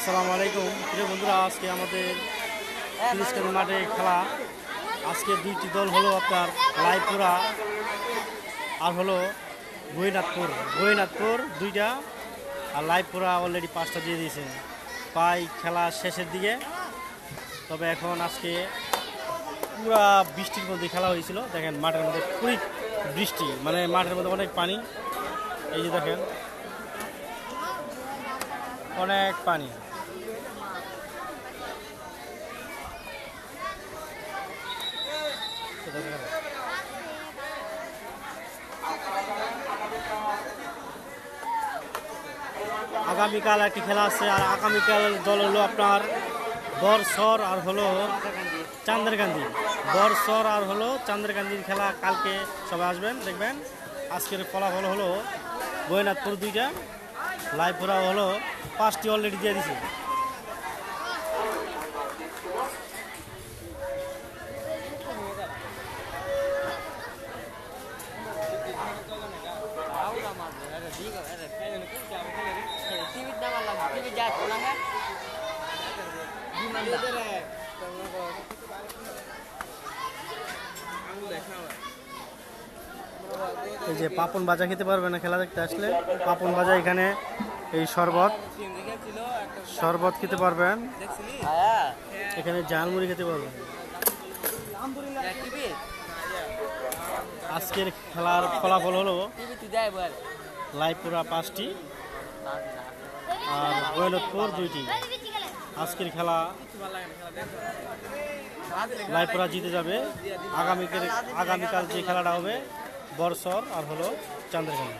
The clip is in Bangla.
আসসালামু আলাইকুম প্রিয় বন্ধুরা, আজকে আমাদের পুলিশকারী মাঠে খেলা। আজকে দুইটি দল হলো আপনার লাইপুরা আর হলো গোয়নাথপুর দুইটা, আর লাইপুরা অলরেডি 5টা দিয়ে দিয়েছে প্রায় খেলা শেষের দিকে। তবে এখন আজকে পুরা বৃষ্টির মধ্যে খেলা হয়েছিল। দেখেন মাঠের মধ্যে পুরী বৃষ্টি, মানে মাঠের মধ্যে অনেক পানি। এই যে দেখেন অনেক পানি। আগামীকাল একটি খেলা আছে, আর আগামীকাল দল হলো আপনার বরসর আর হলো চান্দেরকান্দি। বরসর আর হলো চান্দেরকান্দির খেলা কালকে সবাই আসবেন দেখবেন। আজকের ফলাফল হলো গোয়নাথপুর 2টা, লাইপুরা হলো 5টি অলরেডি দিয়ে দিছে। এই যে পাপন বাজা খেতে পারবে না খেলা দেখতে আসলে। পাপন বাজা এখানে এই শরবত খেতে পারবেন, এখানে জালমুড়ি খেতে পারবেন। আজকের খেলার ফলাফল হলো লাইপুরা 5টি আর গোয়নাথপুর 2টি। আজকের খেলা লাইপুরা জিতে যাবে। আগামীকাল যে খেলাটা হবে বরসর আর হলো চান্দেরকান্দি।